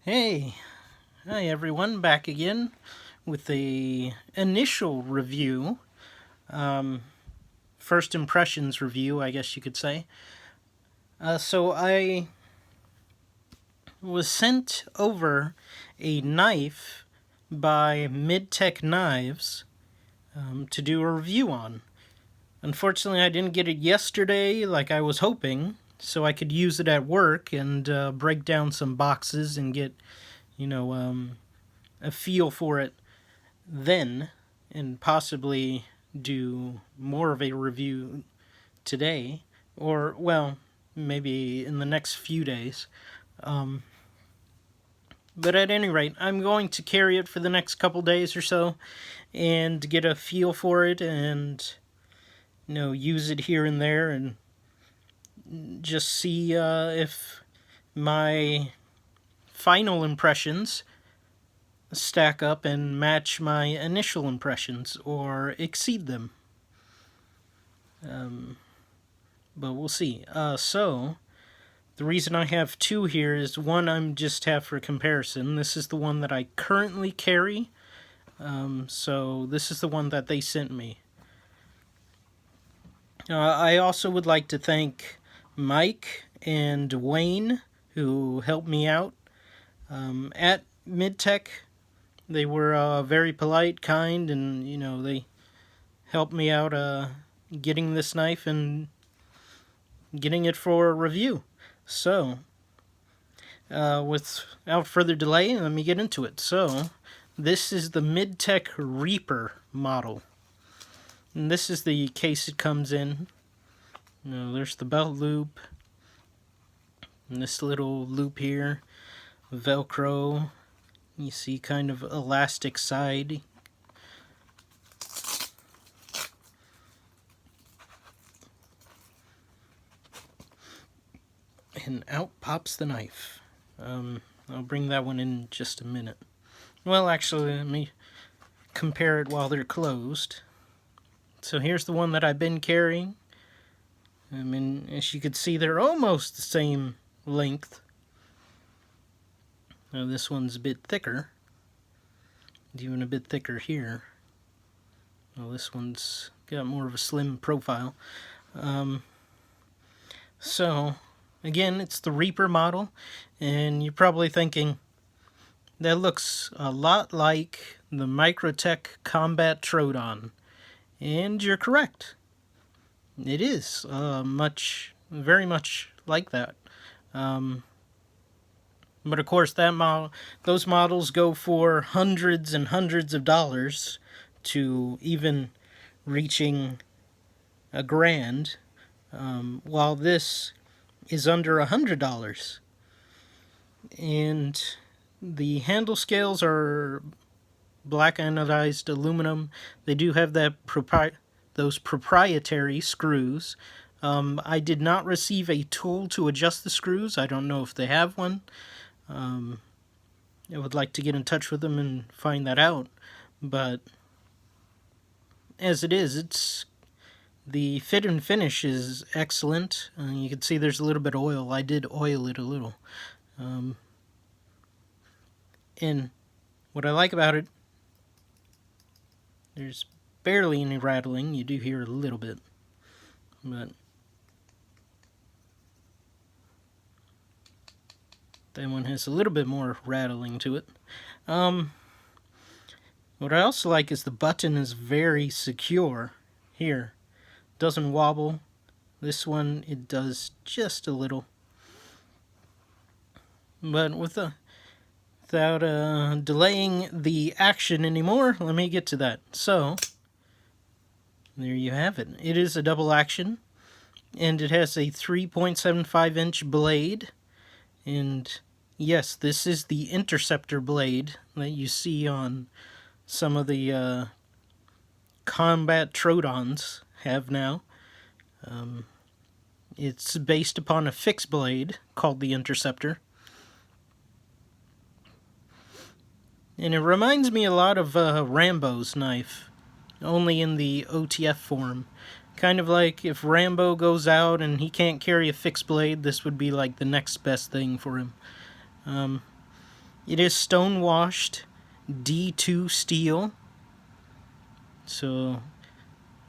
Hey, hi everyone, back again with the initial review, first impressions review, I guess you could say. So I was sent over a knife by Midtech Knives to do a review on. Unfortunately, I didn't get it yesterday like I was hoping, so I could use it at work and break down some boxes and get, a feel for it then, and possibly do more of a review today, or, well, maybe in the next few days. But at any rate, I'm going to carry it for the next couple days or so and get a feel for it and, use it here and there and just see if my final impressions stack up and match my initial impressions or exceed them. But we'll see. So, the reason I have two here is one I'm just have for comparison. This is the one that I currently carry. So this is the one that they sent me. I also would like to thank Mike and Wayne who helped me out at Midtech. They were very polite, kind, and they helped me out getting this knife and getting it for a review. So, without further delay, let me get into it. So, this is the Midtech Reaper model. And this is the case it comes in. There's the belt loop. And this little loop here. Velcro. You see kind of elastic side. And out pops the knife. I'll bring that one in just a minute. Well, actually, let me compare it while they're closed. So here's the one that I've been carrying. I mean, as you can see, they're almost the same length. Now this one's a bit thicker. Even a bit thicker here. Well, this one's got more of a slim profile. So, again, it's the Reaper model, and you're probably thinking, that looks a lot like the Microtech Combat Troodon. And you're correct. It is very much like that. But of course, those models go for hundreds and hundreds of dollars to even reaching $1,000, while this is under $100. And the handle scales are black anodized aluminum. They do have those proprietary screws. I did not receive a tool to adjust the screws. I don't know if they have one. I would like to get in touch with them and find that out. But as it is, the fit and finish is excellent. You can see there's a little bit of oil. I did oil it a little. And what I like about it, there's barely any rattling. You do hear a little bit, but that one has a little bit more rattling to it. What I also like is the button is very secure. Here, doesn't wobble. This one, it does just a little. But without delaying the action anymore, let me get to that. So, there you have it. It is a double action, and it has a 3.75-inch blade. And yes, this is the interceptor blade that you see on some of the combat Troodons have now. It's based upon a fixed blade called the interceptor. And it reminds me a lot of Rambo's knife, only in the OTF form. Kind of like if Rambo goes out and he can't carry a fixed blade, this would be like the next best thing for him. It is stone washed D2 steel. So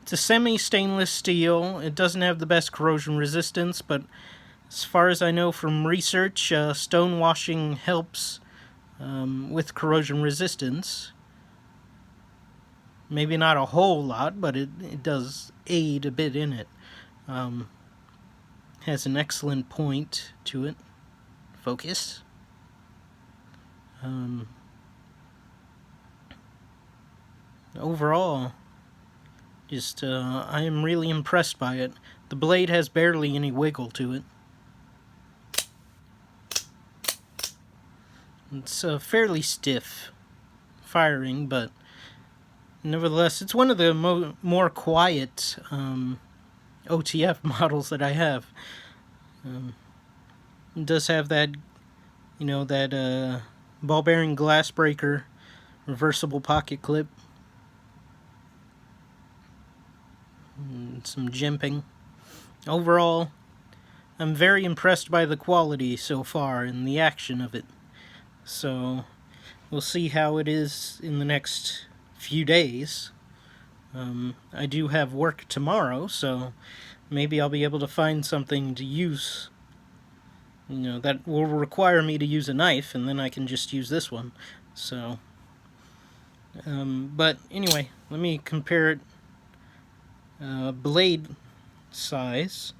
it's a semi-stainless steel. It doesn't have the best corrosion resistance, but as far as I know from research, stone washing helps with corrosion resistance. Maybe not a whole lot, but it does aid a bit in it. Has an excellent point to it. Focus. Overall, just I am really impressed by it. The blade has barely any wiggle to it. It's fairly stiff firing, but nevertheless, it's one of the more quiet OTF models that I have. It does have that, that ball bearing glass breaker, reversible pocket clip, and some jimping. Overall, I'm very impressed by the quality so far and the action of it. So, we'll see how it is in the next few days. I do have work tomorrow, so maybe I'll be able to find something to use, that will require me to use a knife, and then I can just use this one. So, but anyway, let me compare it. Blade size.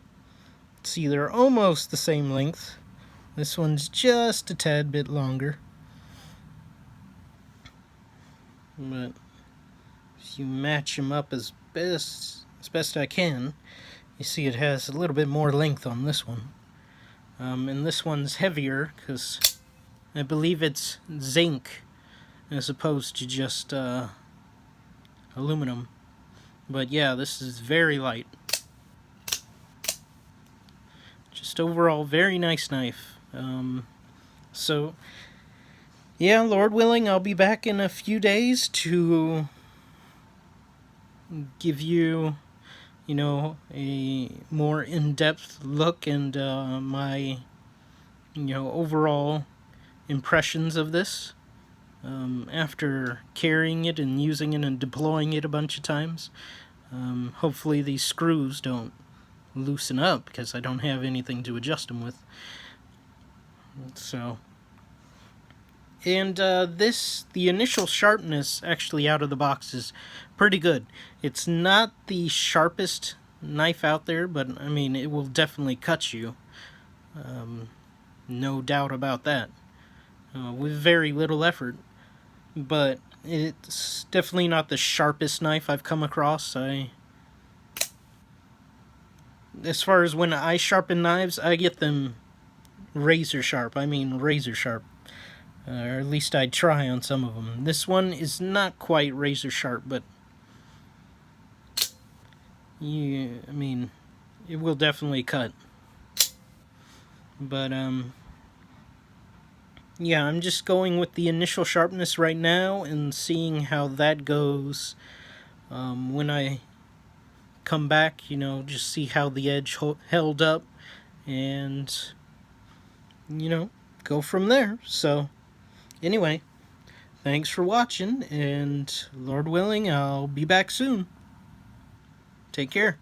See, they're almost the same length. This one's just a tad bit longer. But if you match them up as best I can, you see it has a little bit more length on this one. And this one's heavier because I believe it's zinc as opposed to just aluminum. But yeah, this is very light. Just overall, very nice knife. So, yeah, Lord willing, I'll be back in a few days to give you, a more in-depth look and my, overall impressions of this. After carrying it and using it and deploying it a bunch of times. Hopefully these screws don't loosen up because I don't have anything to adjust them with. So, and the initial sharpness actually out of the box is pretty good. It's not the sharpest knife out there, but I mean it will definitely cut you. No doubt about that. With very little effort. But it's definitely not the sharpest knife I've come across. As far as when I sharpen knives, I get them razor sharp. I mean razor sharp. Or at least I try on some of them. This one is not quite razor sharp, but it will definitely cut. But yeah, I'm just going with the initial sharpness right now and seeing how that goes when I come back, just see how the edge held up and, go from there. So, anyway, thanks for watching, and Lord willing, I'll be back soon. Take care.